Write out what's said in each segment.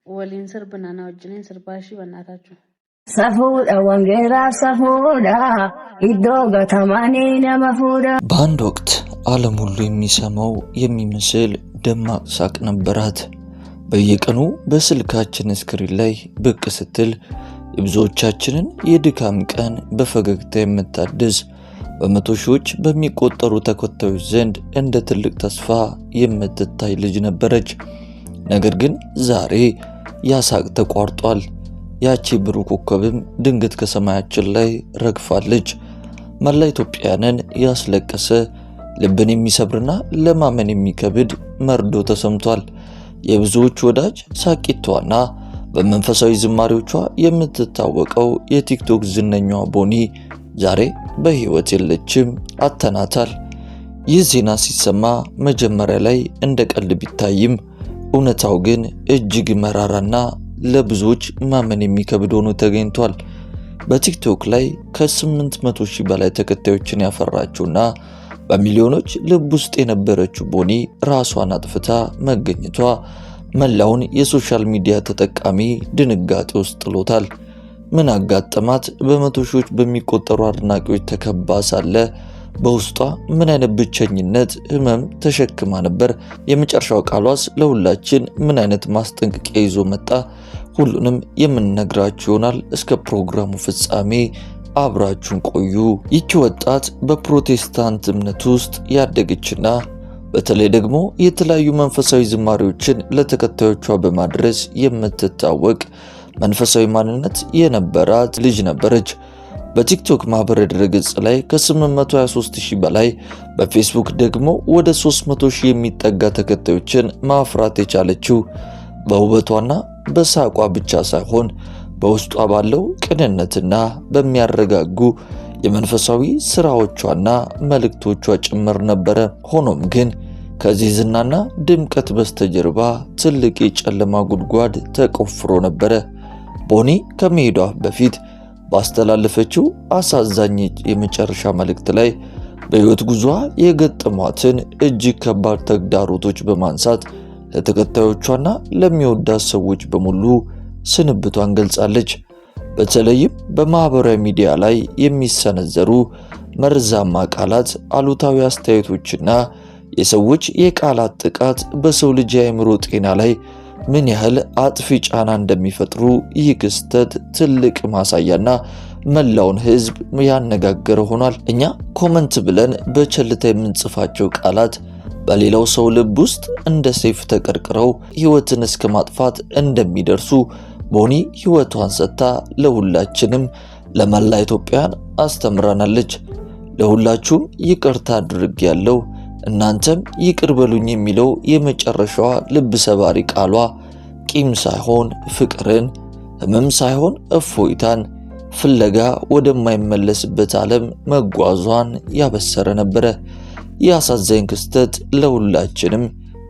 ወሊን ስርብናና ወጅኔን ስርባሺ በእናታችሁ ሰፉዳ ወንጌላ ሰፉዳ ኢዶ ገተማኒ ነመፉዳ። በአንድ ወቅት ዓለም ሁሉ የሚሰማው የሚመስል ደማቅ ሳቅ ነበራት። በየቀኑ በስልካችን ስክሪን ላይ ብቅ ስትል የብዙዎቻችንን የድካም ቀን በፈገግታ የምታድስ በመቶ ሺዎች በሚቆጠሩ ተከታዮች ዘንድ እንደ ትልቅ ተስፋ የምትታይ ልጅ ነበረች። ነገር ግን ዛሬ ያ ሳቅ ተቋርጧል። ያቺ ብሩህ ኮከብም ድንገት ከሰማያችን ላይ ረግፋለች። መላ ኢትዮጵያንን ያስለቀሰ ልብን የሚሰብርና ለማመን የሚከብድ መርዶ ተሰምቷል። የብዙዎች ወዳጅ ሳቂቷና በመንፈሳዊ ዝማሬዎቿ የምትታወቀው የቲክቶክ ዝነኛዋ ቦኒ ዛሬ በህይወት የለችም፣ አተናታል። ይህ ዜና ሲሰማ መጀመሪያ ላይ እንደ ቀልድ ቢታይም እውነታው ግን እጅግ መራራና ለብዙዎች ማመን የሚከብድ ሆኖ ተገኝቷል። በቲክቶክ ላይ ከ800 ሺህ በላይ ተከታዮችን ያፈራችውና በሚሊዮኖች ልብ ውስጥ የነበረችው ቦኒ ራሷን አጥፍታ መገኘቷ መላውን የሶሻል ሚዲያ ተጠቃሚ ድንጋጤ ውስጥ ጥሎታል። ምን አጋጠማት? በመቶ ሺዎች በሚቆጠሩ አድናቂዎች ተከባ ሳለ በውስጧ ምን አይነት ብቸኝነት ህመም ተሸክማ ነበር? የመጨረሻው ቃሏስ ለሁላችን ምን አይነት ማስጠንቀቂያ ይዞ መጣ? ሁሉንም የምንነግራችሁ ይሆናል። እስከ ፕሮግራሙ ፍጻሜ አብራችሁን ቆዩ። ይቺ ወጣት በፕሮቴስታንት እምነት ውስጥ ያደገችና በተለይ ደግሞ የተለያዩ መንፈሳዊ ዝማሬዎችን ለተከታዮቿ በማድረስ የምትታወቅ መንፈሳዊ ማንነት የነበራት ልጅ ነበረች። በቲክቶክ ማህበራዊ ድረገጽ ላይ ከ823 ሺህ በላይ በፌስቡክ ደግሞ ወደ 300 ሺህ የሚጠጋ ተከታዮችን ማፍራት የቻለችው በውበቷና በሳቋ ብቻ ሳይሆን በውስጧ ባለው ቅንነትና በሚያረጋጉ የመንፈሳዊ ስራዎቿና መልእክቶቿ ጭምር ነበረ። ሆኖም ግን ከዚህ ዝናና ድምቀት በስተጀርባ ትልቅ የጨለማ ጉድጓድ ተቆፍሮ ነበረ። ቦኒ ከመሄዷ በፊት ባስተላለፈችው አሳዛኝ የመጨረሻ መልእክት ላይ በህይወት ጉዟ የገጠሟትን እጅግ ከባድ ተግዳሮቶች በማንሳት ለተከታዮቿና ለሚወዳት ሰዎች በሙሉ ስንብቷን ገልጻለች። በተለይም በማህበራዊ ሚዲያ ላይ የሚሰነዘሩ መርዛማ ቃላት፣ አሉታዊ አስተያየቶችና የሰዎች የቃላት ጥቃት በሰው ልጅ የአእምሮ ጤና ላይ ምን ያህል አጥፊ ጫና እንደሚፈጥሩ ይህ ክስተት ትልቅ ማሳያና መላውን ህዝብ ያነጋገረ ሆኗል። እኛ ኮመንት ብለን በቸልታ የምንጽፋቸው ቃላት በሌላው ሰው ልብ ውስጥ እንደ ሰይፍ ተቀርቅረው ህይወትን እስከ ማጥፋት እንደሚደርሱ ቦኒ ህይወቷን ሰጥታ ለሁላችንም ለመላ ኢትዮጵያን አስተምራናለች። ለሁላችሁም ይቅርታ አድርጌያለሁ፣ እናንተም ይቅር በሉኝ የሚለው የመጨረሻዋ ልብ ሰባሪ ቃሏ ቂም ሳይሆን ፍቅርን፣ ህመም ሳይሆን እፎይታን ፍለጋ ወደማይመለስበት ዓለም መጓዟን ያበሰረ ነበረ። ይህ አሳዛኝ ክስተት ለሁላችንም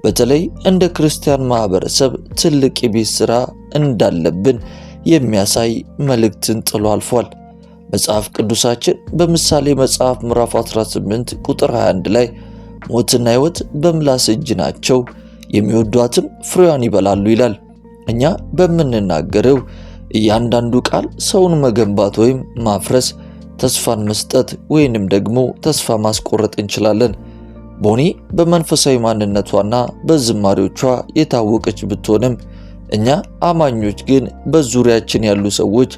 በተለይ እንደ ክርስቲያን ማህበረሰብ ትልቅ የቤት ሥራ እንዳለብን የሚያሳይ መልእክትን ጥሎ አልፏል። መጽሐፍ ቅዱሳችን በምሳሌ መጽሐፍ ምዕራፍ 18 ቁጥር 21 ላይ ሞትና ሕይወት በምላስ እጅ ናቸው፣ የሚወዷትም ፍሬዋን ይበላሉ ይላል። እኛ በምንናገረው እያንዳንዱ ቃል ሰውን መገንባት ወይም ማፍረስ፣ ተስፋን መስጠት ወይንም ደግሞ ተስፋ ማስቆረጥ እንችላለን። ቦኒ በመንፈሳዊ ማንነቷና በዝማሬዎቿ የታወቀች ብትሆንም እኛ አማኞች ግን በዙሪያችን ያሉ ሰዎች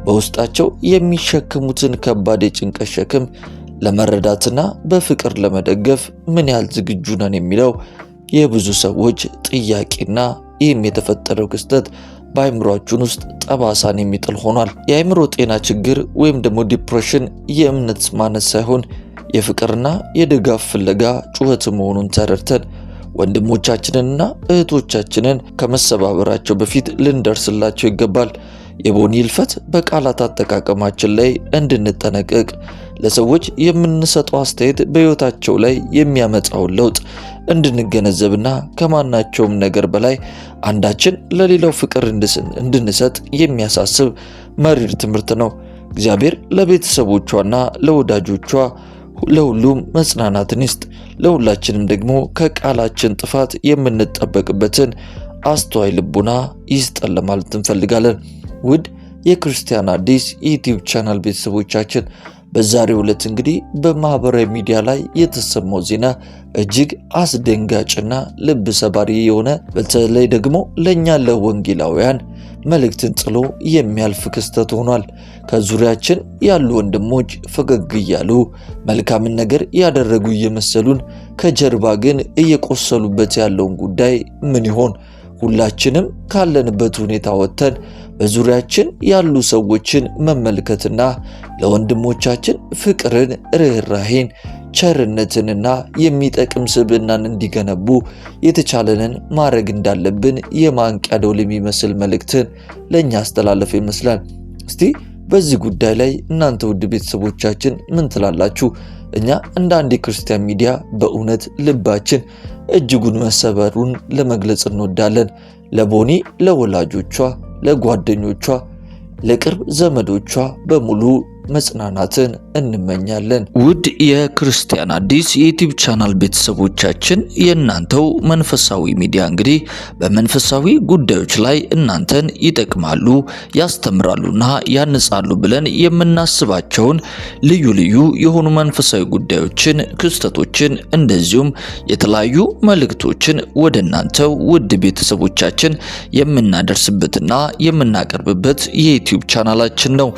በውስጣቸው የሚሸከሙትን ከባድ የጭንቀት ሸክም ለመረዳትና በፍቅር ለመደገፍ ምን ያህል ዝግጁ ነን የሚለው የብዙ ሰዎች ጥያቄና ይህም የተፈጠረው ክስተት በአእምሮአችን ውስጥ ጠባሳን የሚጥል ሆኗል። የአእምሮ ጤና ችግር ወይም ደግሞ ዲፕሬሽን የእምነት ማነስ ሳይሆን የፍቅርና የድጋፍ ፍለጋ ጩኸት መሆኑን ተረድተን ወንድሞቻችንንና እህቶቻችንን ከመሰባበራቸው በፊት ልንደርስላቸው ይገባል። የቦኒ ህልፈት በቃላት አጠቃቀማችን ላይ እንድንጠነቀቅ፣ ለሰዎች የምንሰጠው አስተያየት በህይወታቸው ላይ የሚያመጣውን ለውጥ እንድንገነዘብና ከማናቸውም ነገር በላይ አንዳችን ለሌላው ፍቅር እንድንሰጥ የሚያሳስብ መሪር ትምህርት ነው። እግዚአብሔር ለቤተሰቦቿና ለወዳጆቿ ለሁሉም መጽናናትን ይስጥ። ለሁላችንም ደግሞ ከቃላችን ጥፋት የምንጠበቅበትን አስተዋይ ልቡና ይስጠን ለማለት እንፈልጋለን። ውድ የክርስቲያን አዲስ ዩቲዩብ ቻናል ቤተሰቦቻችን በዛሬው ዕለት እንግዲህ በማህበራዊ ሚዲያ ላይ የተሰማው ዜና እጅግ አስደንጋጭና ልብ ሰባሪ የሆነ በተለይ ደግሞ ለኛ ለወንጌላውያን መልእክትን ጥሎ የሚያልፍ ክስተት ሆኗል። ከዙሪያችን ያሉ ወንድሞች ፈገግ እያሉ መልካምን ነገር ያደረጉ እየመሰሉን ከጀርባ ግን እየቆሰሉበት ያለውን ጉዳይ ምን ይሆን? ሁላችንም ካለንበት ሁኔታ ወጥተን በዙሪያችን ያሉ ሰዎችን መመልከትና ለወንድሞቻችን ፍቅርን፣ ርህራሄን፣ ቸርነትንና የሚጠቅም ስብዕናን እንዲገነቡ የተቻለንን ማድረግ እንዳለብን የማንቂያ ደወል የሚመስል መልእክትን ለእኛ አስተላለፈ ይመስላል። እስቲ በዚህ ጉዳይ ላይ እናንተ ውድ ቤተሰቦቻችን ምን ትላላችሁ? እኛ እንደ አንድ የክርስቲያን ሚዲያ በእውነት ልባችን እጅጉን መሰበሩን ለመግለጽ እንወዳለን። ለቦኒ፣ ለወላጆቿ፣ ለጓደኞቿ፣ ለቅርብ ዘመዶቿ በሙሉ መጽናናትን እንመኛለን። ውድ የክርስቲያን አዲስ የዩቲዩብ ቻናል ቤተሰቦቻችን የእናንተው መንፈሳዊ ሚዲያ እንግዲህ በመንፈሳዊ ጉዳዮች ላይ እናንተን ይጠቅማሉ፣ ያስተምራሉና ያንጻሉ ብለን የምናስባቸውን ልዩ ልዩ የሆኑ መንፈሳዊ ጉዳዮችን፣ ክስተቶችን እንደዚሁም የተለያዩ መልእክቶችን ወደ እናንተው ውድ ቤተሰቦቻችን የምናደርስበትና የምናቀርብበት የዩቲዩብ ቻናላችን ነው።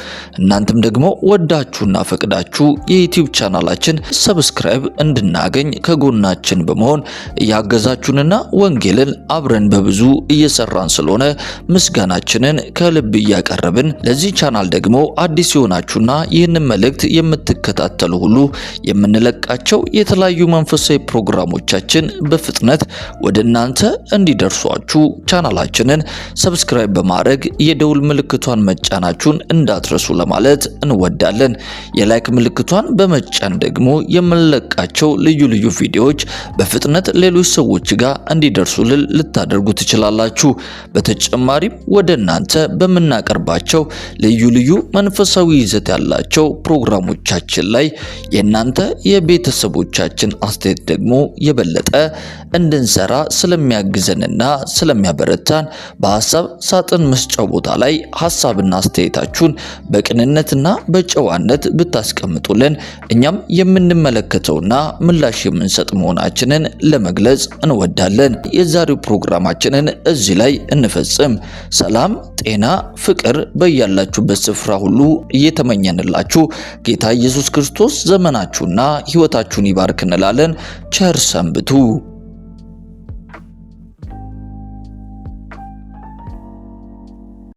እናንተም ደግሞ ወዳችሁና ፈቅዳችሁ የዩቲዩብ ቻናላችን ሰብስክራይብ እንድናገኝ ከጎናችን በመሆን እያገዛችሁንና ወንጌልን አብረን በብዙ እየሰራን ስለሆነ ምስጋናችንን ከልብ እያቀረብን ለዚህ ቻናል ደግሞ አዲስ የሆናችሁና ይህንን መልእክት የምትከታተሉ ሁሉ የምንለቃቸው የተለያዩ መንፈሳዊ ፕሮግራሞቻችን በፍጥነት ወደ እናንተ እንዲደርሷችሁ ቻናላችንን ሰብስክራይብ በማድረግ የደውል ምልክቷን መጫናችሁን እንዳትረሱ ለማለት እንወዳለን። የላይክ ምልክቷን በመጫን ደግሞ የምንለቃቸው ልዩ ልዩ ቪዲዮዎች በፍጥነት ሌሎች ሰዎች ጋር እንዲደርሱልን ልታደርጉ ትችላላችሁ። በተጨማሪም ወደ እናንተ በምናቀርባቸው ልዩ ልዩ መንፈሳዊ ይዘት ያላቸው ፕሮግራሞቻችን ላይ የእናንተ የቤተሰቦቻችን አስተያየት ደግሞ የበለጠ እንድንሰራ ስለሚያግዘንና ስለሚያበረታን በሐሳብ ሳጥን መስጫው ቦታ ላይ ሐሳብና አስተያየታችሁን በቅንነትና በጨዋነት ብታስቀምጡልን እኛም የምንመለከተውና ምላሽ የምንሰጥ መሆናችንን ለመግለጽ እንወዳለን። የዛሬው ፕሮግራማችንን እዚህ ላይ እንፈጽም። ሰላም፣ ጤና፣ ፍቅር በያላችሁበት ስፍራ ሁሉ እየተመኘንላችሁ ጌታ ኢየሱስ ክርስቶስ ዘመናችሁና ሕይወታችሁን ይባርክ እንላለን። ቸር ሰንብቱ።